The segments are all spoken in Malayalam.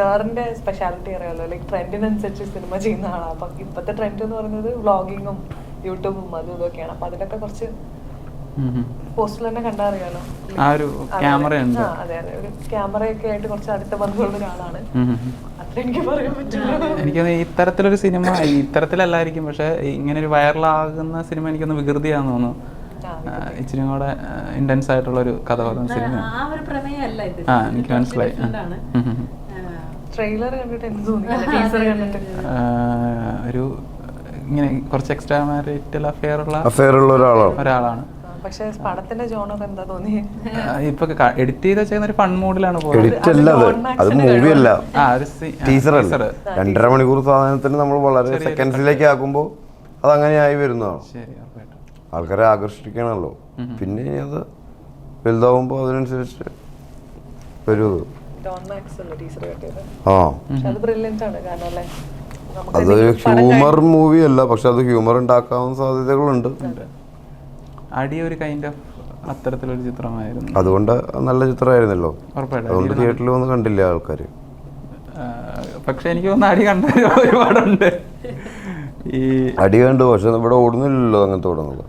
സാറിന്റെ സ്പെഷ്യാലിറ്റി അറിയാമല്ലോ, ലൈക്ക് ട്രെൻഡിനനുസരിച്ച് സിനിമ ചെയ്യുന്ന ആളാണ്. അപ്പം ഇപ്പോഴത്തെ ട്രെൻഡ് എന്ന് പറയുന്നത് വ്ളോഗിങ്ങും യൂട്യൂബും അതും ഇതൊക്കെയാണ്. അപ്പം അതിലൊക്കെ കുറച്ച് പോസ്റ്റിൽ തന്നെ കണ്ടറിയാലോ, ആ ഒരു ക്യാമറയുണ്ട്. അതെ അതെ, ഒരു ക്യാമറയൊക്കെ ആയിട്ട് കുറച്ച് അടുത്ത ബന്ധമുള്ള ഒരാളാണ്. അത്ര എനിക്ക് പറയാൻ പറ്റില്ല. എനിക്കൊന്ന് ഇത്തരത്തിലൊരു സിനിമ ഇത്തരത്തിലല്ലായിരിക്കും, പക്ഷെ ഇങ്ങനെ ഒരു വൈറലാകുന്ന സിനിമ എനിക്കൊന്ന് വികൃതിയാന്ന് തോന്നുന്നു. ഇച്ചിരി കൂടെ ഇന്റൻസ് ആയിട്ടുള്ള ഒരു കഥ പറയുന്ന സിനിമ. എനിക്ക് മനസ്സിലായി. ട്രെയിലർ കണ്ടിട്ട് എന്ത് തോന്നി? ടീസർ കണ്ടിട്ട് ഒരു ഇങ്ങനെ കുറച്ച് എക്സ്ട്രാ മാരിറ്റൽ അഫെയർ ഉള്ള ഒരാളാണ്. പക്ഷെ പടത്തിന്റെ ജോണർ എന്താ തോന്നി? ഇപ്പൊ എഡിറ്റ് ചെയ്ത് വെച്ച ഒരു ഫൺ മൂഡിലാണ് പോകുന്നത്. 2.5 മണിക്കൂർ സാധനത്തിന് നമ്മൾ വളരെ സെക്കൻഡ്സിലേക്ക് ആക്കുമ്പോൾ അതങ്ങനെയായി വരുന്നതാണ്. ആൾക്കാരെ ആകർഷിക്കണമല്ലോ. പിന്നെ അത് വലുതാവുമ്പോ അതിനനുസരിച്ച് വരും. അതൊരു ഹ്യൂമർ മൂവി അല്ല, പക്ഷെ അത് ഹ്യൂമർ ഉണ്ടാക്കാവുന്ന സാധ്യതകളുണ്ട്. അടി ഒരു കൈൻഡ് ഓഫ് അത്തരത്തിലൊരു ചിത്രമായിരുന്നു. അതുകൊണ്ട് നല്ല ചിത്രമായിരുന്നല്ലോ. അതുകൊണ്ട് തിയേറ്ററിൽ വന്ന് കണ്ടില്ല ആൾക്കാര്. പക്ഷെ എനിക്ക് തോന്നുന്നു അടി കണ്ട ഒരുപാടുണ്ട്. ഈ അടി കണ്ടു, പക്ഷെ ഇവിടെ ഓടുന്നില്ലല്ലോ അങ്ങനത്തെ ഓടുന്നത്.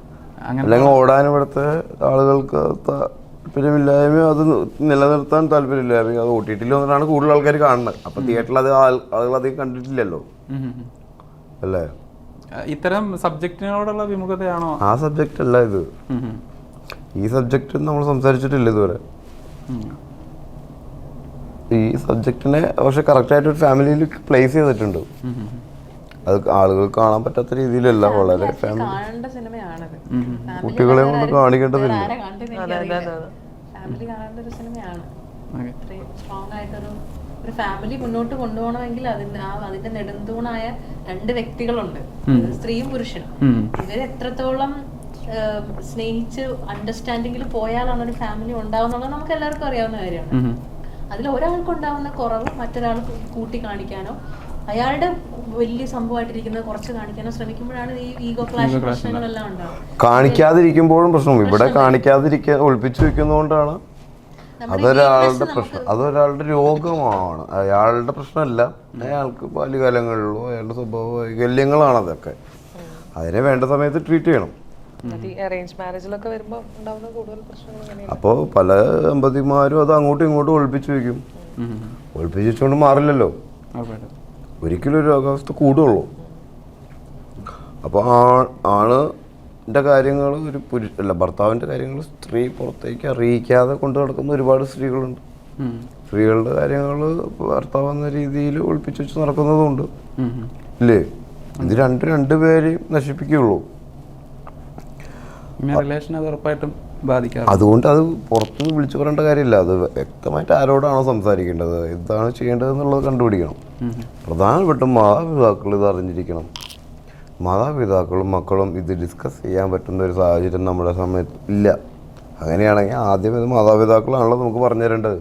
അല്ലെങ്കിൽ ഓടാൻ ഇവിടുത്തെ ആളുകൾക്ക് താല്പര്യമില്ലായ്മ, അത് നിലനിർത്താൻ താല്പര്യമില്ലായ്മ. അത് OTT വന്നിട്ടാണ് കൂടുതൽ ആൾക്കാർ കാണുന്നത്. അപ്പൊ തിയേറ്ററിൽ അത് ആളുകൾ അധികം കണ്ടിട്ടില്ലല്ലോ അല്ലേ. ഇത്തരം സബ്ജക്റ്റിനോടുള്ള വിമുഖതയാണോ? ആ സബ്ജക്റ്റ് അല്ല ഇത്. ഈ സബ്ജക്റ്റ് നമ്മൾ സംസാരിച്ചിട്ടില്ല ഇതുവരെ. ഈ സബ്ജക്റ്റിനെ പക്ഷെ കറക്റ്റായിട്ട് ഒരു ഫാമിലിയിൽ പ്ലേസ് ചെയ്തിട്ടുണ്ട്. അത് ആളുകൾ കാണാൻ പറ്റാത്ത രീതിയിലല്ല, വളരെ കുട്ടികളെ കൊണ്ട് കാണിക്കേണ്ടതില്ല. ഒരു ഫാമിലി മുന്നോട്ട് കൊണ്ടുപോകണമെങ്കിൽ അതിന്റെ നെടുന്തൂണായ 2 വ്യക്തികളുണ്ട്, സ്ത്രീയും പുരുഷനും. ഇവര് എത്രത്തോളം സ്നേഹിച്ച് അണ്ടർസ്റ്റാൻഡിങ്ങിൽ പോയാലാണ് ഒരു ഫാമിലി ഉണ്ടാവുന്നുള്ളത് നമുക്ക് എല്ലാവർക്കും അറിയാവുന്ന കാര്യമാണ്. അതിൽ ഒരാൾക്ക് ഉണ്ടാവുന്ന കുറവ് മറ്റൊരാൾ കൂട്ടി കാണിക്കാനോ അയാളുടെ വലിയ സംഭവമായിട്ടിരിക്കുന്നത് കുറച്ച് കാണിക്കാനോ ശ്രമിക്കുമ്പോഴാണ് ഈ ഈഗോ ക്ലാഷ് പ്രശ്നങ്ങളെല്ലാം ഉണ്ടാവും. കാണിക്കാതിരിക്കുമ്പോഴും പ്രശ്നം, ഇവിടെ കാണിക്കാതിരിക്കാൻ ഒളിപ്പിച്ചു വെക്കുന്നതുകൊണ്ടാണ്. അതൊരാളുടെ പ്രശ്നം, അതൊരാളുടെ രോഗമാണ്, അയാളുടെ പ്രശ്നമല്ല. അയാൾക്ക് ബാല്യകാലങ്ങളിലോ അയാളുടെ സ്വഭാവ വൈകല്യങ്ങളാണ് അതൊക്കെ. അതിനെ വേണ്ട സമയത്ത് ട്രീറ്റ് ചെയ്യണം. അപ്പോൾ പല ദമ്പതിമാരും അത് അങ്ങോട്ടും ഇങ്ങോട്ടും ഒളിപ്പിച്ചു വെക്കും. ഒളിപ്പിച്ചു വെച്ചുകൊണ്ട് മാറില്ലല്ലോ, ഒരിക്കലും ഒരു രോഗാവസ്ഥ കൂടുള്ളൂ. അപ്പോൾ ആണിൻ്റെ കാര്യങ്ങൾ ഒരു അല്ല ഭർത്താവിൻ്റെ കാര്യങ്ങൾ സ്ത്രീ പുറത്തേക്ക് അറിയിക്കാതെ കൊണ്ടു നടക്കുന്ന ഒരുപാട് സ്ത്രീകളുണ്ട്. സ്ത്രീകളുടെ കാര്യങ്ങൾ ഭർത്താവ് എന്ന രീതിയിൽ ഒളിപ്പിച്ചു വെച്ച് നടക്കുന്നതുണ്ട് ഇല്ലേ. ഇത് രണ്ടുപേരെയും നശിപ്പിക്കുകയുള്ളൂ. അതുകൊണ്ട് അത് പുറത്തുനിന്ന് വിളിച്ചു പറയേണ്ട കാര്യമില്ല. അത് വ്യക്തമായിട്ട് ആരോടാണോ സംസാരിക്കേണ്ടത്, എന്താണ് ചെയ്യേണ്ടത് എന്നുള്ളത് കണ്ടുപിടിക്കണം. പ്രധാനപ്പെട്ടും മാതാപിതാക്കൾ ഇത് അറിഞ്ഞിരിക്കണം. മാതാപിതാക്കളും മക്കളും ഇത് ഡിസ്കസ് ചെയ്യാൻ പറ്റുന്ന ഒരു സാഹചര്യം നമ്മുടെ സമയത്ത് ഇല്ല. അങ്ങനെയാണെങ്കിൽ ആദ്യം ഇത് മാതാപിതാക്കളാണല്ലോ നമുക്ക് പറഞ്ഞു തരേണ്ടത്.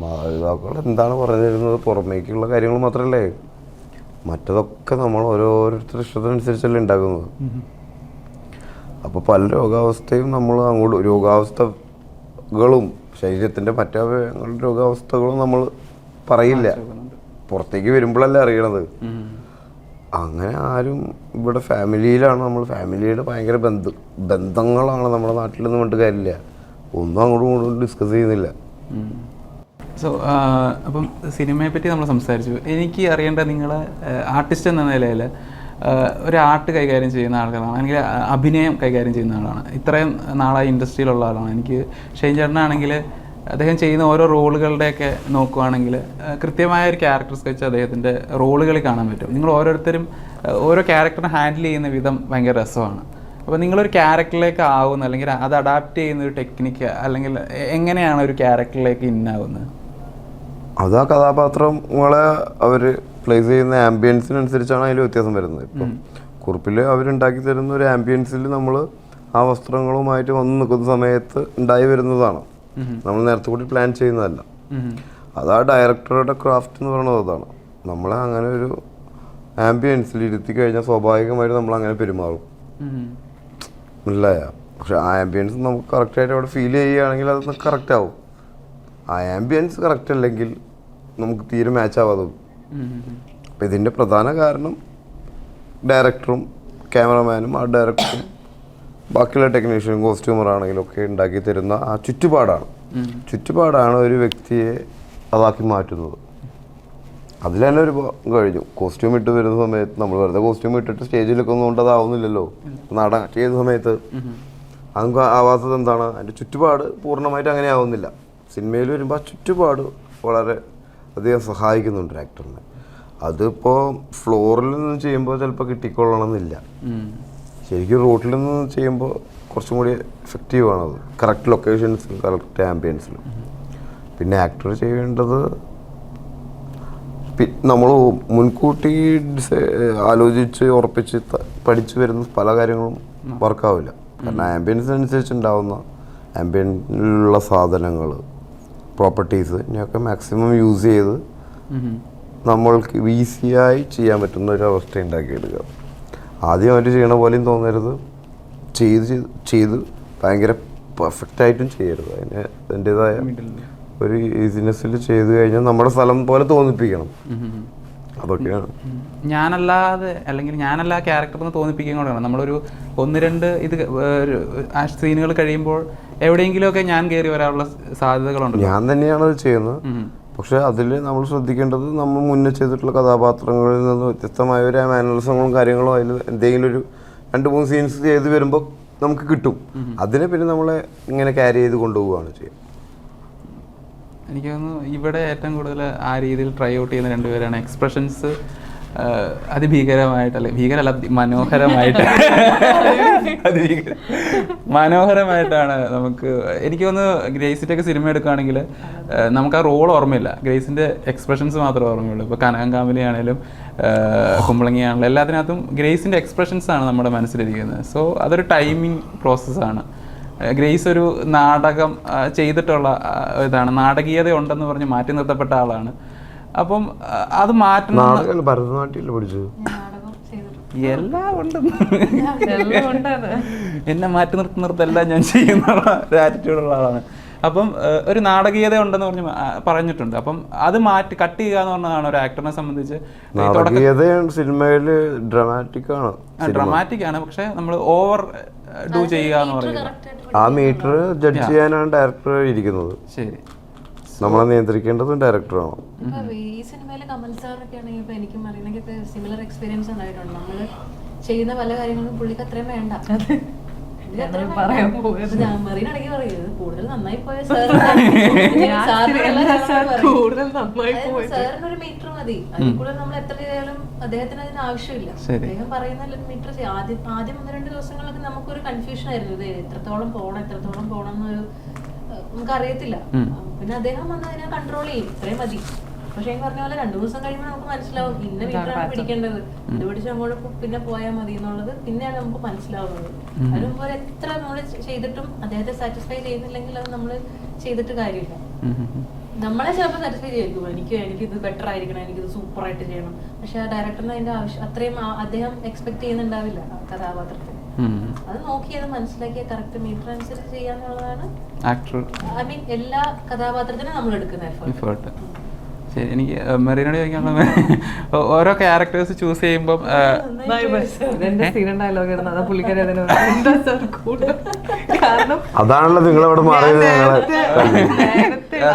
മാതാപിതാക്കൾ എന്താണ് പറഞ്ഞു തരുന്നത്, പുറമേക്കുള്ള കാര്യങ്ങൾ മാത്രമല്ലേ, മറ്റതൊക്കെ നമ്മൾ ഓരോരുത്തരുടെ ഇഷ്ടത്തിനനുസരിച്ചല്ലേ ഉണ്ടാക്കുന്നത്. അപ്പോൾ പല രോഗാവസ്ഥയും നമ്മൾ അങ്ങോട്ട് രോഗാവസ്ഥകളും ശരീരത്തിൻ്റെ മറ്റവയവങ്ങളുടെ രോഗാവസ്ഥകളും നമ്മൾ പറയില്ല, പുറത്തേക്ക് വരുമ്പോഴല്ലേ അറിയണത്. അങ്ങനെ ആരും ഇവിടെ ഫാമിലിയിലാണ്, നമ്മൾ ഫാമിലിയുടെ ഭയങ്കര ബന്ധങ്ങളാണ് നമ്മുടെ നാട്ടിലൊന്നും കൊണ്ട് കാര്യമില്ല. ഒന്നും അങ്ങോട്ടും ഇങ്ങോട്ടും ഡിസ്കസ് ചെയ്യുന്നില്ല. സോ അപ്പം സിനിമയെ പറ്റി നമ്മൾ സംസാരിച്ചു. എനിക്ക് അറിയേണ്ട നിങ്ങളെ ആർട്ടിസ്റ്റ് എന്ന നിലയിൽ ഒരു ആർട്ട് കൈകാര്യം ചെയ്യുന്ന ആൾക്കാരാണ്, അല്ലെങ്കിൽ അഭിനയം കൈകാര്യം ചെയ്യുന്ന ആളാണ്, ഇത്രയും നാളായി ഇൻഡസ്ട്രിയിലുള്ള ആളാണ്. എനിക്ക് ഷൈൻ ചേട്ടനാണെങ്കിൽ അദ്ദേഹം ചെയ്യുന്ന ഓരോ റോളുകളുടെയൊക്കെ നോക്കുകയാണെങ്കിൽ കൃത്യമായ ഒരു ക്യാരക്ടർ സ്കെച്ച് അദ്ദേഹത്തിൻ്റെ റോളുകളിൽ കാണാൻ പറ്റും. നിങ്ങൾ ഓരോരുത്തരും ഓരോ ക്യാരക്ടറിനെ ഹാൻഡിൽ ചെയ്യുന്ന വിധം ഭയങ്കര രസമാണ്. അപ്പോൾ നിങ്ങളൊരു ക്യാരക്ടറിലേക്ക് ആവുന്ന അല്ലെങ്കിൽ അത് അഡാപ്റ്റ് ചെയ്യുന്ന ഒരു ടെക്നിക്ക് അല്ലെങ്കിൽ എങ്ങനെയാണ് ഒരു ക്യാരക്ടറിലേക്ക് ഇന്നാവുന്നത്? അത് ആ കഥാപാത്രങ്ങളെ അവർ പ്ലേസ് ചെയ്യുന്ന ആംബിയൻസിനനുസരിച്ചാണ് അതിൽ വ്യത്യാസം വരുന്നത്. ഇപ്പം കുറിപ്പിൽ അവരുണ്ടാക്കി തരുന്ന ഒരു ആംബിയൻസിൽ നമ്മൾ ആ വസ്ത്രങ്ങളുമായിട്ട് വന്ന് നിൽക്കുന്ന സമയത്ത് ഉണ്ടായി വരുന്നതാണ്, നമ്മൾ നേരത്തെ കൂടി പ്ലാൻ ചെയ്യുന്നതല്ല. അത് ആ ഡയറക്ടറുടെ ക്രാഫ്റ്റ് എന്ന് പറയുന്നത് അതാണ്. നമ്മളെ അങ്ങനെ ഒരു ആംബിയൻസിൽ ഇരുത്തി കഴിഞ്ഞാൽ സ്വാഭാവികമായിട്ട് നമ്മൾ അങ്ങനെ പെരുമാറും, മനസ്സിലായ. പക്ഷെ ആ ആംബിയൻസ് നമുക്ക് കറക്റ്റായിട്ട് അവിടെ ഫീൽ ചെയ്യുകയാണെങ്കിൽ അത് കറക്റ്റ് ആവും. ആ ആംബിയൻസ് കറക്റ്റ് അല്ലെങ്കിൽ നമുക്ക് തീരെ മാച്ച് ആവാതെ. അപ്പം ഇതിൻ്റെ പ്രധാന കാരണം ഡയറക്ടറും ക്യാമറമാനും ആ ഡയറക്ടറും ബാക്കിയുള്ള ടെക്നീഷ്യനും കോസ്റ്റ്യൂമർ ആണെങ്കിലും ഒക്കെ ഉണ്ടാക്കി തരുന്ന ആ ചുറ്റുപാടാണ് ഒരു വ്യക്തിയെ അതാക്കി മാറ്റുന്നത്. അതിൽ തന്നെ ഒരു കഴിഞ്ഞു. കോസ്റ്റ്യൂം ഇട്ട് വരുന്ന സമയത്ത് നമ്മൾ വെറുതെ കോസ്റ്റ്യൂം ഇട്ടിട്ട് സ്റ്റേജിലൊക്കെ ഒന്നുകൊണ്ട് അതാവുന്നില്ലല്ലോ. നാടകം ചെയ്യുന്ന സമയത്ത് നമുക്ക് ആവാത്തത് എന്താണ്, അതിൻ്റെ ചുറ്റുപാട് പൂർണ്ണമായിട്ട് അങ്ങനെ ആവുന്നില്ല. സിനിമയിൽ വരുമ്പോൾ ആ ചുറ്റുപാട് വളരെ അധികം സഹായിക്കുന്നുണ്ട് ആക്ടറിനെ. അതിപ്പോൾ ഫ്ലോറിൽ നിന്ന് ചെയ്യുമ്പോൾ ചിലപ്പോൾ കിട്ടിക്കൊള്ളണമെന്നില്ല. ശരിക്കും റോട്ടിൽ നിന്ന് ചെയ്യുമ്പോൾ കുറച്ചും കൂടി എഫക്റ്റീവാണത്, കറക്റ്റ് ലൊക്കേഷൻസിലും കറക്റ്റ് ആംബിയൻസിലും. പിന്നെ ആക്ടർ ചെയ്യേണ്ടത് നമ്മൾ മുൻകൂട്ടി ആലോചിച്ച് ഉറപ്പിച്ച് പഠിച്ചു വരുന്ന പല കാര്യങ്ങളും വർക്കാവില്ല. കാരണം ആംബിയൻസിനനുസരിച്ചുണ്ടാവുന്ന ആംബിയൻസിലുള്ള സാധനങ്ങൾ, പ്രോപ്പർട്ടീസ് ഇതിനെയൊക്കെ മാക്സിമം യൂസ് ചെയ്ത് നമ്മൾക്ക് ഈസിയായി ചെയ്യാൻ പറ്റുന്ന ഒരു അവസ്ഥ ഉണ്ടാക്കിയെടുക്കുക. ആദ്യമായിട്ട് ചെയ്യണ പോലെയും തോന്നരുത്, ചെയ്ത് ഭയങ്കര പെർഫെക്റ്റായിട്ടും ചെയ്യരുത്. അതിൻ്റെതായ ഒരു ഈസിനെസ്സിൽ ചെയ്ത് കഴിഞ്ഞാൽ നമ്മുടെ സ്ഥലം പോലെ തോന്നിപ്പിക്കണം. അതൊക്കെയാണ് ഞാനല്ലാതെ, അല്ലെങ്കിൽ ഞാനല്ല ക്യാരക്ടർ എന്ന് തോന്നിപ്പിക്കുകയും കൂടെയാണ്. നമ്മളൊരു 1-2 ഇത് ആ സീനുകൾ കഴിയുമ്പോൾ എവിടെയെങ്കിലുമൊക്കെ ഞാൻ കയറി വരാനുള്ള സാധ്യതകളുണ്ട്. ഞാൻ തന്നെയാണ് അത് ചെയ്യുന്നത്. പക്ഷെ അതിൽ നമ്മൾ ശ്രദ്ധിക്കേണ്ടത് നമ്മൾ മുന്നേ ചെയ്തിട്ടുള്ള കഥാപാത്രങ്ങളിൽ നിന്ന് വ്യത്യസ്തമായ ഒരു മാനറിസങ്ങളും കാര്യങ്ങളും അതിൽ എന്തെങ്കിലും ഒരു 2-3 സീൻസ് ചെയ്ത് വരുമ്പോൾ നമുക്ക് കിട്ടും. അതിനെ പിന്നെ നമ്മളെ ഇങ്ങനെ ക്യാരി ചെയ്ത് കൊണ്ടുപോവുകയാണ് ചെയ്യുക. എനിക്ക് തോന്നുന്നു ഇവിടെ ഏറ്റവും കൂടുതൽ ആ രീതിയിൽ ട്രൈ ഔട്ട് ചെയ്യുന്ന 2 പേരാണ്. എക്സ്പ്രഷൻസ് അതിഭീകരമായിട്ട്, അല്ലെ ഭീകരമല്ല, മനോഹരമായിട്ടാണ് നമുക്ക്. എനിക്ക് തോന്നുന്നു ഗ്രേസിൻ്റെ ഒക്കെ സിനിമ എടുക്കുകയാണെങ്കിൽ നമുക്ക് ആ റോൾ ഓർമ്മയില്ല, ഗ്രേസിൻ്റെ എക്സ്പ്രഷൻസ് മാത്രമേ ഓർമ്മയുള്ളൂ. ഇപ്പോൾ കനകാംബലി ആണെങ്കിലും കുമ്പളങ്ങി ആണെങ്കിലും എല്ലാത്തിനകത്തും ഗ്രേസിൻ്റെ എക്സ്പ്രഷൻസ് ആണ് നമ്മുടെ മനസ്സിലിരിക്കുന്നത്. സോ അതൊരു ടൈമിങ് പ്രോസസ്സാണ്. ഗ്രേസ് ഒരു നാടകം ചെയ്തിട്ടുള്ള ഇതാണ്, നാടകീയത ഉണ്ടെന്ന് പറഞ്ഞ് മാറ്റി നിർത്തപ്പെട്ട ആളാണ്. അപ്പം അത് മാറ്റണം. ഭരതനാട്യം പഠിച്ചു, എല്ലാം ഉണ്ട്, എന്നെ മാറ്റി നിർത്തുന്നിടത്തെല്ലാം ഞാൻ ചെയ്യുന്ന ഒരു ആറ്റിറ്റ്യൂഡുള്ള ആളാണ്. അപ്പം ഒരു നാടകീയത ഉണ്ടെന്ന് പറഞ്ഞിട്ടുണ്ട്. അപ്പം അത് മാറ്റി കട്ട് ചെയ്യുക എന്ന് പറഞ്ഞതാണ് ഒരു ആക്ടറിനെ സംബന്ധിച്ച്. സിനിമയിൽ ഡ്രാമാറ്റിക് ആണ്, പക്ഷെ നമ്മൾ ഓവർ ഡു ചെയ്യുക എന്ന് പറയുന്നത്. ആ മീറ്റർ ജഡ്ജ് ചെയ്യാനാണ് ഡയറക്ടർ ഇരിക്കുന്നത്. ശരി, നമ്മളെ നിയന്ത്രിക്കേണ്ടതും ഡയറക്ടറാണ്. ഈ സിനിമയിലെ കമൽ സാറൊക്കെ ആണെങ്കിൽ ഇപ്പൊ എനിക്കും അറിയണമെങ്കിൽ സിമിലർ എക്സ്പീരിയൻസ് ഉണ്ടായിട്ടുണ്ട്. നമ്മള് ചെയ്യുന്ന പല കാര്യങ്ങളും പുള്ളിക്ക് അത്രയും വേണ്ട. മറീനാണെങ്കിൽ പറയുന്നത് കൂടുതൽ നന്നായി പോയ സാറിനൊരു മീറ്റർ മതി, അതിൽ കൂടുതൽ നമ്മൾ എത്ര ചെയ്താലും അദ്ദേഹത്തിന് അതിന് ആവശ്യമില്ല. അദ്ദേഹം പറയുന്ന മീറ്റർ ആദ്യം 1-2 ദിവസങ്ങളൊക്കെ നമുക്കൊരു കൺഫ്യൂഷൻ ആയിരുന്നു, ഇത് എത്രത്തോളം പോണം എന്നൊരു നമുക്കറിയത്തില്ല. പിന്നെ അദ്ദേഹം വന്ന് അതിനെ കൺട്രോൾ ചെയ്യും, ഇത്രയും മതി. പക്ഷെ ഞാൻ പറഞ്ഞ പോലെ 2 ദിവസം കഴിയുമ്പോൾ നമുക്ക് മനസ്സിലാവും ഇന്ന മീറ്ററാണ് പിടിക്കേണ്ടത്, ഇത് പിടിച്ച് അങ്ങോട്ട് പിന്നെ പോയാൽ മതി എന്നുള്ളത് പിന്നെയാണ് നമുക്ക് മനസ്സിലാവുന്നത്. അതിന് മുമ്പ് എത്ര നമ്മൾ ചെയ്തിട്ടും അദ്ദേഹത്തെ സാറ്റിസ്ഫൈ ചെയ്യുന്നില്ലെങ്കിൽ അത് നമ്മൾ ചെയ്തിട്ട് കാര്യമില്ല. നമ്മളെ ചിലപ്പോൾ സാറ്റിസ്ഫൈ ചെയ്യും, എനിക്കിത് ബെറ്റർ ആയിരിക്കണം, എനിക്കിത് സൂപ്പറായിട്ട് ചെയ്യണം. പക്ഷെ ആ ഡയറക്ടറിന് അതിന്റെ ആവശ്യം അത്രയും അദ്ദേഹം എക്സ്പെക്ട് ചെയ്യുന്നുണ്ടാവില്ല ആ കഥാപാത്രത്തിൽ. അത് നോക്കി അത് മനസ്സിലാക്കിയ കറക്റ്റ് മീറ്റർ അനുസരിച്ച് ചെയ്യാന്നുള്ളതാണ് ഐ മീൻ എല്ലാ കഥാപാത്രത്തിനും നമ്മൾ എടുക്കുന്ന എഫേർട്ട്. ശരി, എനിക്ക് മെറീനോട് ചോദിക്കാനുള്ള ഓരോ ക്യാരക്ടേഴ്സ് ചൂസ് ചെയ്യുമ്പോൾ അതാണല്ലോ നിങ്ങളവിടെ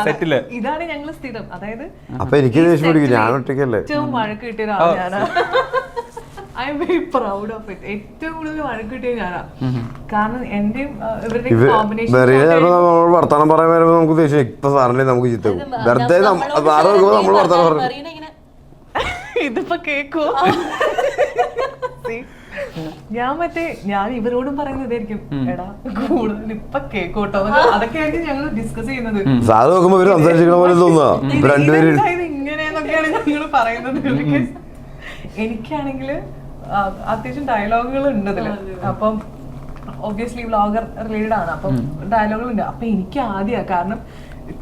സെറ്റില് ഇതാണ് ഞങ്ങള് സ്ഥിരം. അതായത് അപ്പൊ എനിക്ക് ദേഷ്യം പിടിക്കും, ഞാൻ ഒറ്റയ്ക്കല്ലേ ഏറ്റവും വഴക്ക് കിട്ടിയ ഒരാൾ ഞാനാ. I am very proud of it. ഏറ്റവും കൂടുതൽ വഴക്ക് കിട്ടിയ ഞാനാ. കാരണം എന്റെയും ഇവരുടെയും കോമ്പിനേഷൻ വർത്താനം പറയാൻ വരുമ്പോ നമുക്ക് ദേഷ്യം. ഇപ്പൊ സാറിനെ നമുക്ക് ചിത്തവും വെറുതെ സാറ് നോക്കുമ്പോ നമ്മൾ വർത്താനം പറഞ്ഞു ഇതിപ്പോ കേക്കോ. ഞാൻ ഇവരോടും പറയുന്നതായിരിക്കും, എടാ കൂടുതൽ ഇപ്പൊ കേക്കോട്ടോ. അതൊക്കെയായിട്ട് ഞങ്ങൾ ഡിസ്കസ് ചെയ്യുന്നത്. സാറ് നോക്കുമ്പോ ഇവര് സംസാരിച്ചിരിക്കണ പോലെ തോന്നുക രണ്ടുപേരും ഇങ്ങനെയെന്നൊക്കെയാണ് ഞങ്ങൾ പറയുന്നത്. ബിക്കോസ് എനിക്കാണെങ്കിൽ അത്യാവശ്യം ഡയലോഗുകൾ ഉണ്ട് അതില്. അപ്പം ഒബ്വിയസ്ലി വ്ളോഗർ റിലേറ്റഡ് ആണ്, അപ്പം ഡയലോഗുകൾ ഉണ്ട്. അപ്പൊ എനിക്ക് ആദ്യമാണ്, കാരണം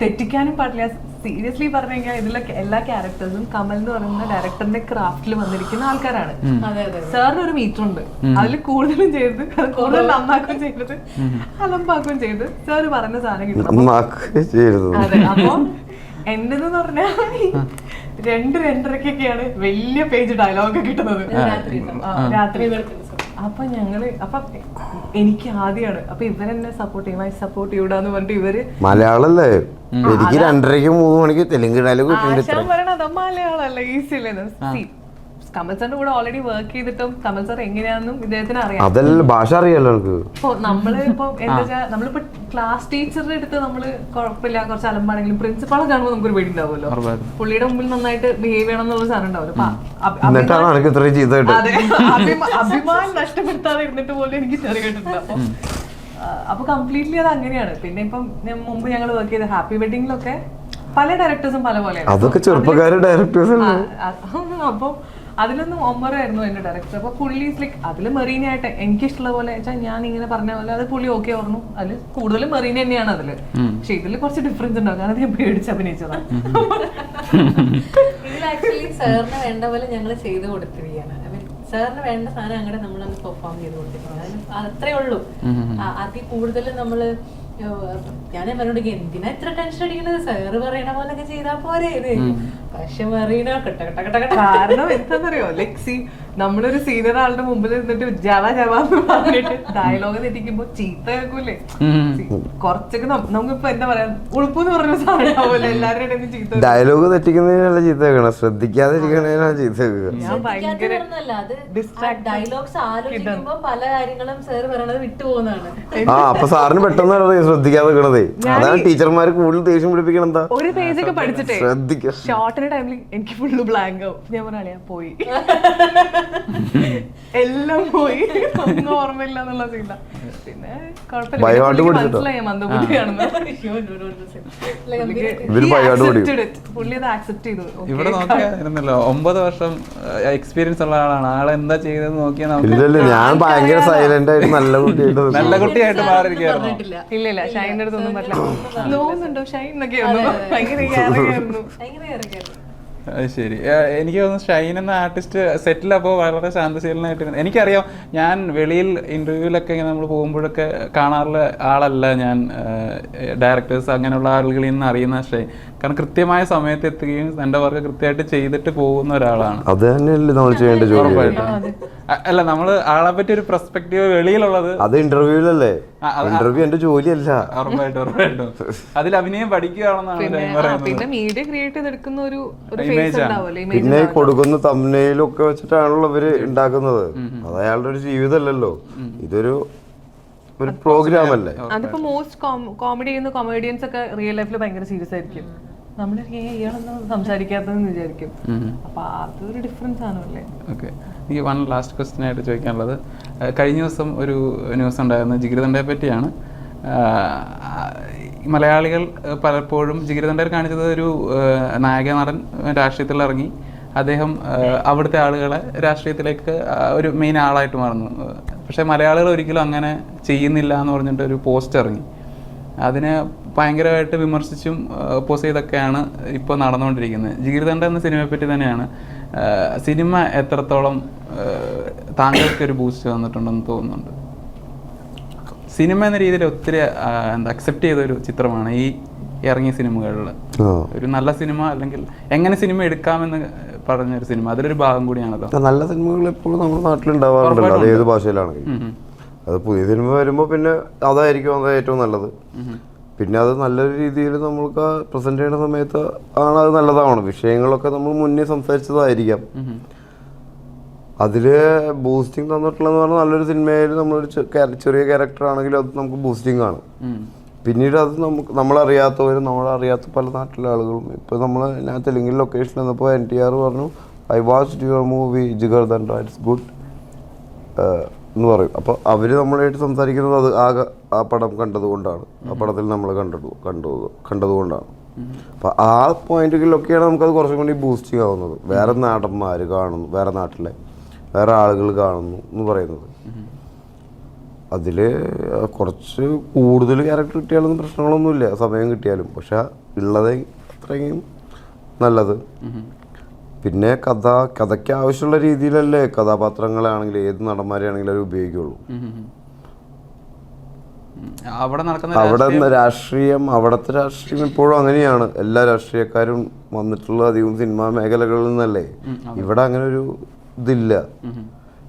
തെറ്റിക്കാനും പാടില്ല. സീരിയസ്ലി പറഞ്ഞു കഴിഞ്ഞാൽ ഇതിലെ എല്ലാ ക്യാരക്ടേഴ്സും കമൽ എന്ന് പറയുന്ന ഡയറക്ടറിന്റെ ക്രാഫ്റ്റിൽ വന്നിരിക്കുന്ന ആൾക്കാരാണ്. സാറിന് ഒരു മീറ്റർ ഉണ്ട്, അതിൽ കൂടുതലും ചെയ്ത് കൂടുതൽ നന്നാക്കുകയും ചെയ്തത് അലമ്പാക്കുകയും ചെയ്ത് സാറ് പറഞ്ഞ സാധനം കിട്ടും. അതെ, അപ്പൊ എന്റെന്ന് പറഞ്ഞാൽ 2-2:30 വലിയ പേജ് ഡയലോഗ് കിട്ടുന്നത് രാത്രി. അപ്പൊ എനിക്ക് ആദ്യമാണ്. അപ്പൊ ഇവരെന്നെ സപ്പോർട്ട് ചെയ്യും, സപ്പോർട്ട് ചെയ്യൂടാന്ന് പറഞ്ഞിട്ട് ഇവര് മലയാളല്ലേ, എനിക്ക് 2:30-3 തെലുങ്ക് ഡയലോഗ് പറയണത് മലയാളമല്ല, ഈസി അല്ലേ. കമൽ സാറിന്റെ കൂടെ ഓൾറെഡി വർക്ക് ചെയ്തിട്ടും കമൽ സാർ എങ്ങനെയാണെന്നും ഇദ്ദേഹത്തിന് അറിയാം. അതല്ല ഭാഷ അറിയാലോ നമുക്ക്. ഇപ്പൊ നമ്മള് ഇപ്പൊ എന്താ വെച്ചാൽ നമ്മളിപ്പോ ക്ലാസ് ടീച്ചറുടെ അടുത്ത് നമ്മള് കുഴപ്പമില്ല കുറച്ച് അലമ്പാണെങ്കിലും പ്രിൻസിപ്പാളെ കാണുമ്പോൾ നമുക്കൊരു പേടി ഉണ്ടാവുമല്ലോ. പുള്ളിയുടെ മുമ്പിൽ നന്നായിട്ട് ബിഹേവ് ചെയ്യണം എന്നുള്ള സാധനം ഉണ്ടാവുമല്ലോ. അതെ, അഭിമാനം നഷ്ടപ്പെടുത്താതെ ഇരുന്നിട്ട് പോലും എനിക്ക് ചെറിയ കേട്ടിട്ടുണ്ട്. അപ്പൊ കംപ്ലീറ്റ്ലി അത് അങ്ങനെയാണ്. പിന്നെ ഇപ്പം മുമ്പ് ഞങ്ങൾ വർക്ക് ചെയ്ത ഹാപ്പി വെഡിങ്ങിലൊക്കെ പല ഡയറക്ടേഴ്സും പല പോലെയാണ്. അതൊക്കെ ചെറുപ്പക്കാരുടെ ഡയറക്ടേഴ്സ്. അപ്പൊ അതിലൊന്നും ഒമ്പറായിരുന്നു എന്റെ ഡയറക്ടർ. അപ്പൊ പുള്ളി ലൈക്ക് അതില് മെറീനായിട്ട് എനിക്കിഷ്ടമുള്ള പോലെ വെച്ചാൽ ഞാൻ ഇങ്ങനെ പറഞ്ഞ പോലെ അത് പുള്ളി ഓക്കെ പറഞ്ഞു. അതില് കൂടുതലും മെറീന തന്നെയാണ് അതില്. പക്ഷെ ഇതില് കുറച്ച് ഡിഫറൻസ് ഉണ്ടാവും, കാരണം ഞാൻ പേടിച്ച് അഭിനയിച്ചതാണ്. ഇതിൽ ആക്ച്വലി സാറിന് വേണ്ട പോലെ ഞങ്ങൾ ചെയ്ത് കൊടുത്തിരിക്കുകയാണ്. സാറിന് വേണ്ട സാധനം അങ്ങനെ നമ്മളങ്ങ് പെർഫോം ചെയ്ത് കൊടുത്തിരിക്കുന്നത്, അത്രേ ഉള്ളൂ. അതിൽ കൂടുതൽ നമ്മള് ഞാൻ പറഞ്ഞോണ്ട് എന്തിനാ ഇത്ര ടെൻഷൻ അടിക്കുന്നത്, സാറ് പറയണ പോലൊക്കെ ചെയ്താ പോരെ. പക്ഷെ മറീന കാരണം എന്താണെന്നറിയോ, ലൈക് നമ്മളൊരു സീനിയർ ആളുടെ മുമ്പിൽ നിന്നിട്ട് ജവാന്ന് പറഞ്ഞിട്ട് ഡയലോഗ് തെറ്റിക്കുമ്പോ ചീത്ത കേൾക്കൂലേ. കുറച്ചൊക്കെ നമുക്കിപ്പോ എന്താ പറയാ ഉളുപ്പെന്ന് പറഞ്ഞ സാധനം എല്ലാവരുടെ ചീത്ത. ഡയലോഗ് തെറ്റിക്കുന്നതിനല്ല ചീത്ത കേൾക്കണം, ശ്രദ്ധിക്കാതിരിക്കണേനാ ചീത്ത കേൾക്കുക. ഞാൻ ഭയങ്കര ഡയലോഗ്സ് ആലോചിക്കുമ്പോ പല കാര്യങ്ങളും സാറ് പറയണത് വിട്ടുപോകുന്നതാണ്. അപ്പൊ സാറിന് പെട്ടെന്ന് ശ്രദ്ധിക്കാതെ നിൽക്കണതേ, അതാണ് ടീച്ചർമാര് കൂടുതൽ ദേഷ്യം പിടിപ്പിക്കണം. എന്താ ഒരു പേജൊക്കെ പഠിച്ചിട്ടേ ശ്രദ്ധിക്കുക, ഷോർട്ടിന്റെ ടൈമിൽ എനിക്ക് ഫുള്ള് ബ്ലാങ്ക് ആവും. ഞാൻ പറയാ പോയി എല്ലാം പോയി, ഒന്നും ഓർമ്മയില്ല എന്നുള്ള സീന. പിന്നെ മനസ്സിലായി മന്ദബുദ്ധിയാണെന്ന്. പുള്ളി അത് ആക്സെപ്റ്റ് ചെയ്തു. ഇവിടെ നോക്കിയായിരുന്നല്ലോ 9 വർഷം എക്സ്പീരിയൻസ് ഉള്ള ആളാണ്. ആളെന്താ ചെയ്തതെന്ന് നോക്കിയാൽ ഇല്ലല്ലോ, ഞാൻ ഭയങ്കര സൈലന്റ് ആയിട്ട് നല്ല കുട്ടിയായിട്ട് മാറിയിരിക്കുകയായിരുന്നു. ഇല്ല ഷൈൻ്റെ അടുത്തൊന്നും പറ്റില്ല. നോക്കുന്നുണ്ടോ ഷൈൻ എന്നൊക്കെയായിരുന്നു, ഭയങ്കര കെയറിംഗ്. ശരി, എനിക്ക് തോന്നുന്നു ഷൈൻ എന്ന ആർട്ടിസ്റ്റ് സെറ്റിലപ്പോൾ വളരെ ശാന്തശീലനായിട്ട്. എനിക്കറിയാം, ഞാൻ വെളിയിൽ ഇന്റർവ്യൂവിലൊക്കെ ഇങ്ങനെ നമ്മൾ പോകുമ്പോഴൊക്കെ കാണാറുള്ള ആളല്ല ഞാൻ. ഡയറക്ടേഴ്സ് അങ്ങനെയുള്ള ആളുകളിൽ നിന്ന് അറിയുന്ന ഷൈൻ, കാരണം കൃത്യമായ സമയത്ത് എത്തുകയും എൻ്റെ വർക്ക് കൃത്യമായിട്ട് ചെയ്തിട്ട് പോകുന്ന ഒരാളാണ്. അത് തന്നെയല്ലേ നമ്മൾ ചെയ്യേണ്ട ജോലി. അല്ല, നമ്മൾ ആളെ പറ്റി ഒരു പെർസ്പെക്റ്റീവ് വെളിയിലുള്ളത് അത് ഇന്റർവ്യൂലല്ലേ, ഇന്റർവ്യൂ എന്റെ ജോലിയല്ല. ഉറപ്പായിട്ടും അതിൽ അഭിനയം പഠിക്കുകയാണെന്നാണ്. പിന്നെ മീഡിയ ക്രിയേറ്റ് ചെയ്തെടുക്കുന്ന ഒരു പിന്നെ കൊടുക്കുന്ന തംബ്നെയിലൊക്കെ വെച്ചിട്ടാണല്ലോ ഇവര് ഉണ്ടാക്കുന്നത്. അത് അയാളുടെ ഒരു ജീവിതമല്ലല്ലോ, ഇതൊരു പ്രോഗ്രാം അല്ലേ. അതിപ്പോ മോസ്റ്റ് കോമഡി ചെയ്യുന്ന കൊമേഡിയൻസ് ഒക്കെ റിയൽ ലൈഫിൽ ഭയങ്കര സീരിയസ് ആയിരിക്കും. നമ്മള് ഇയാളൊന്നും സംസാരിക്കാത്തതെന്ന് വിചാരിക്കും. അപ്പൊ അതൊരു ഡിഫറൻസ് ആണല്ലേ. ഓക്കെ, എനിക്ക് വൺ ലാസ്റ്റ് ക്വസ്റ്റ്യൻ ആയിട്ട് ചോദിക്കാനുള്ളത്, കഴിഞ്ഞ ദിവസം ഒരു ന്യൂസ് ഉണ്ടായിരുന്നു ജിഗർതണ്ഡയെ പറ്റിയാണ്. മലയാളികൾ പലപ്പോഴും ജിഗർതണ്ഡയിൽ കാണിച്ചത് ഒരു നായക നടൻ രാഷ്ട്രീയത്തിൽ ഇറങ്ങി അദ്ദേഹം അവിടുത്തെ ആളുകളെ രാഷ്ട്രീയത്തിലേക്ക് ഒരു മെയിൻ ആളായിട്ട് മാറുന്നു. പക്ഷേ മലയാളികൾ ഒരിക്കലും അങ്ങനെ ചെയ്യുന്നില്ല എന്ന് പറഞ്ഞിട്ട് ഒരു പോസ്റ്റ് ഇറങ്ങി. അതിനെ ഭയങ്കരമായിട്ട് വിമർശിച്ചും ഓപ്പോസ് ചെയ്തൊക്കെയാണ് ഇപ്പോൾ നടന്നുകൊണ്ടിരിക്കുന്നത്. ജിഗർതണ്ഡ എന്ന സിനിമയെ പറ്റി തന്നെയാണ്. സിനിമ എത്രത്തോളം താങ്കൾക്കൊരു ബൂസ്റ്റ് വന്നിട്ടുണ്ടെന്ന് തോന്നുന്നുണ്ട്? സിനിമ എന്ന രീതിയിൽ ഒത്തിരി അക്സെപ്റ്റ് ചെയ്തൊരു ചിത്രമാണ് ഈ ഇറങ്ങിയ സിനിമകളിൽ. ഒരു നല്ല സിനിമ, അല്ലെങ്കിൽ എങ്ങനെ സിനിമ എടുക്കാമെന്ന് പറഞ്ഞൊരു സിനിമ, അതിലൊരു ഭാഗം കൂടിയാണല്ലോ. നല്ല സിനിമകൾ എപ്പോഴും നമ്മുടെ നാട്ടിലുണ്ടാവാറുണ്ടല്ലോ, അത് ഏത് ഭാഷയിലാണെങ്കിലും. അത് പുതിയ സിനിമ വരുമ്പോൾ പിന്നെ അതായിരിക്കും അത് ഏറ്റവും നല്ലത്. പിന്നെ അത് നല്ലൊരു രീതിയിൽ നമ്മൾക്ക് പ്രസന്റ് ചെയ്യുന്ന സമയത്ത് ആണ് അത് നല്ലതാവണം. വിഷയങ്ങളൊക്കെ നമ്മൾ മുന്നേ സംസാരിച്ചതായിരിക്കാം. അതിൽ ബൂസ്റ്റിംഗ് തന്നിട്ടുള്ളതെന്ന് പറഞ്ഞാൽ നല്ലൊരു സിനിമയിൽ നമ്മളൊരു ചെറിയ ക്യാരക്ടർ ആണെങ്കിലും അത് നമുക്ക് ബൂസ്റ്റിംഗ് ആണ്. പിന്നീട് അത് നമ്മളറിയാത്തവരും നമ്മളറിയാത്ത പല നാട്ടിലെ ആളുകളും ഇപ്പോൾ ഞാൻ തെലുങ്കിൽ ലൊക്കേഷനിൽ വന്നപ്പോൾ NTR പറഞ്ഞു, I watched your movie Jigarthanda, it's good എന്ന് പറയും. അപ്പോൾ അവർ നമ്മളായിട്ട് സംസാരിക്കുന്നത് അത് ആ പടം കണ്ടതുകൊണ്ടാണ്, ആ പടത്തിൽ നമ്മൾ കണ്ടതുകൊണ്ടാണ്. അപ്പോൾ ആ പോയിന്റുകളിലൊക്കെയാണ് നമുക്കത് കുറച്ചും കൂടി ബൂസ്റ്റിംഗ് ആവുന്നത്. വേറെ നാടന്മാർ കാണുന്നു, വേറെ നാട്ടിലെ വേറെ ആളുകൾ കാണുന്നു എന്ന് പറയുന്നത്. അതിൽ കുറച്ച് കൂടുതൽ ക്യാരക്ടർ കിട്ടിയാലൊന്നും പ്രശ്നങ്ങളൊന്നുമില്ല, സമയം കിട്ടിയാലും. പക്ഷെ ഉള്ളത് അത്രയും നല്ലത്. പിന്നെ കഥയ്ക്ക് ആവശ്യമുള്ള രീതിയിലല്ലേ കഥാപാത്രങ്ങളാണെങ്കിലും ഏത് നടന്മാരെയാണെങ്കിലും അവർ ഉപയോഗിക്കുള്ളൂ. അവിടെ നടക്കുന്ന അവിടെ രാഷ്ട്രീയം, അവിടുത്തെ രാഷ്ട്രീയം ഇപ്പോഴും അങ്ങനെയാണ്. എല്ലാ രാഷ്ട്രീയക്കാരും വന്നിട്ടുള്ള അധികം സിനിമാ മേഖലകളിൽ നിന്നല്ലേ. ഇവിടെ അങ്ങനെ ഒരു ഇതില്ല.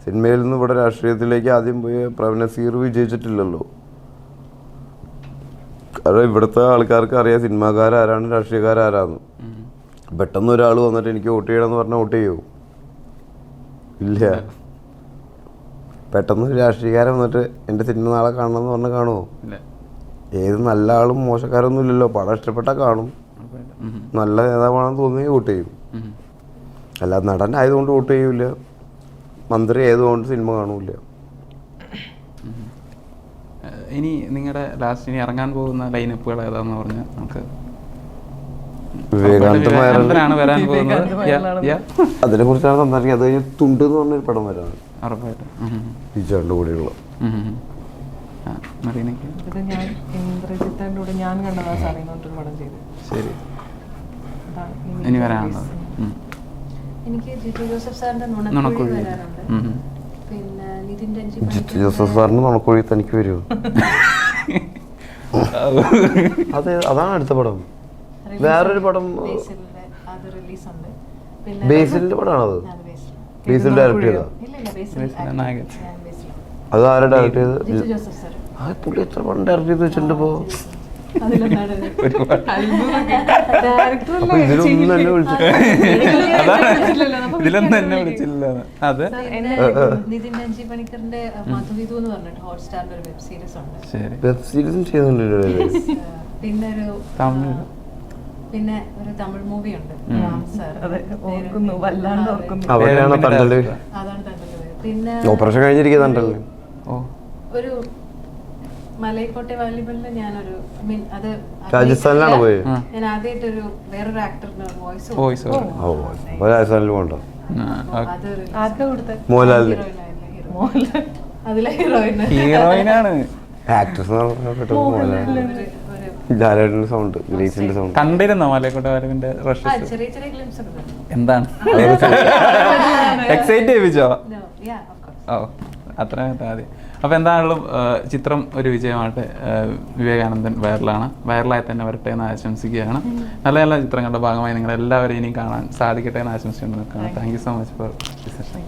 സിനിമയിൽ നിന്ന് ഇവിടെ രാഷ്ട്രീയത്തിലേക്ക് ആദ്യം പോയി പ്രേം നസീർ വിജയിച്ചിട്ടില്ലല്ലോ. കാരണം ഇവിടുത്തെ ആൾക്കാർക്ക് അറിയാം സിനിമാക്കാരാരാണ്, രാഷ്ട്രീയക്കാരാരാന്ന്. പെട്ടെന്ന് ഒരാൾ വന്നിട്ട് എനിക്ക് വോട്ട് ചെയ്യണമെന്ന് പറഞ്ഞാൽ വോട്ട് ചെയ്യുമോ? ഇല്ല. പെട്ടെന്ന് രാഷ്ട്രീയക്കാരൻ വന്നിട്ട് എൻ്റെ സിനിമ നാളെ കാണണമെന്ന് പറഞ്ഞാൽ കാണുമോ? ഏത് നല്ല ആളും മോശക്കാരൊന്നും ഇല്ലല്ലോ. പടം ഇഷ്ടപ്പെട്ടാൽ കാണും, നല്ല നേതാവാണെന്ന് തോന്നുകയും വോട്ട് ചെയ്യും. അല്ലാതെ നടനായതുകൊണ്ട് വോട്ട് ചെയ്യൂല, മന്ത്രി ആയതുകൊണ്ട് സിനിമ കാണൂല. ഇനി നിങ്ങളുടെ ലാസ്റ്റ് ഇനി ഇറങ്ങാൻ പോകുന്ന ലൈനപ്പുകൾ ഏതാന്ന് പറഞ്ഞാൽ നമുക്ക് വിവേകാനന്ദനാണ് വരാൻ പോകുന്നത്. അതിനെ കുറിച്ചാണ് സംസാരിക്കുക. അത് കഴിഞ്ഞ് തുണ്ട് എന്ന് പറഞ്ഞൊരു പടം വരാണ് ഉറപ്പായിട്ടും വിജയന്റെ കൂടെയുള്ള. ഇത് ഞാൻ ഇന്ദ്രജിത്തിന്റെ കൂടെ ഞാൻ കണ്ടതാ സാറേ എന്നൊരു പടം ചെയ്തു. ശരി, ഇനി വരാനുള്ളത് എനിക്ക് ജിത്തു ജോസഫ് സാറിന്റെ നുണക്കുഴി വരാറുണ്ട്. പിന്നെ നിതിൻ രഞ്ജി ജിത്തു ജോസഫ് സാറിന് നുണക്കുഴി തനിക്ക് വരുമോ? അതാണ് അടുത്ത പടം. വേറൊരു പടം ബേസിലിന്റെ അത് റിലീസ് ഉണ്ട്. പിന്നെ ബേസിലിന്റെ പടമാണത്. ബേസിൽ ഡയറക്ട് ചെയ്താ? അത് ആരാ ഡയറക്ട് ചെയ്തത്? ജിത്തു ജോസഫ് സാർ. ആ പുള്ളി എത്ര പടം ഡയറക്ട് ചെയ്ത് വെച്ചിട്ടുണ്ട് ഇപ്പോ? അപ്പൊ ഇതിലൊന്നും എന്നെ ഇതിലൊന്നും എന്നെ വിളിച്ചില്ല. അതെ, നിതിൻ രഞ്ജി പണിക്കറിന്റെ മധുവിധു എന്ന് പറഞ്ഞിട്ട് ഹോട്ട്സ്റ്റാറിന്റെ ഒരു വെബ് സീരീസ് ഉണ്ട്. വെബ് സീരീസും ചെയ്യുന്നുണ്ടല്ലോ. പിന്നെ ഒരു പിന്നെ ഒരു തമിഴ് മൂവി ഉണ്ട്. അവിടെയാണ് തണ്ടല്. അതാണ് തണ്ടല്. പിന്നെ ഓപ്പറേഷൻ കഴിഞ്ഞിരിക്കുന്നുണ്ടല്ലോ. ഒരു മലൈക്കോട്ടെ വാലിബലില് ഞാനൊരു അത് രാജസ്ഥാനിലാണ് പോയത്. ഞാൻ ആദ്യമായിട്ടൊരു വേറൊരു ആക്ടറിന് വോയിസ് രാജസ്ഥാനിൽ പോകണ്ടോ? അത് മോഹൻലാലിന് അതിലെ ഹീറോയിനാണ്. ആക്ട്രസ് ലാലേട്ടന്റെ സൗണ്ട്, ഗ്രേസിന്റെ സൗണ്ട് കണ്ടിരുന്നോ മലയക്കോട്ടെ വാലിബിന്റെ ചെറിയ ചെറിയ ഗ്ലിംസ് ഒക്കെ എന്താണ് എക്സൈറ്റ് ചെയ്യിപ്പിച്ചോ? ഓ, അത്ര മതി. അപ്പോൾ എന്താണെങ്കിലും ചിത്രം ഒരു വിജയമായിട്ട്. വിവേകാനന്ദൻ വൈറലായി തന്നെ വരട്ടെ എന്ന് ആശംസിക്കുകയാണ്. നല്ല നല്ല ചിത്രങ്ങളുടെ ഭാഗമായി നിങ്ങളെല്ലാവരെയും ഇനി കാണാൻ സാധിക്കട്ടെ എന്ന് ആശംസിച്ചുകൊണ്ട് നിൽക്കുകയാണ്. Thank you so much for this session.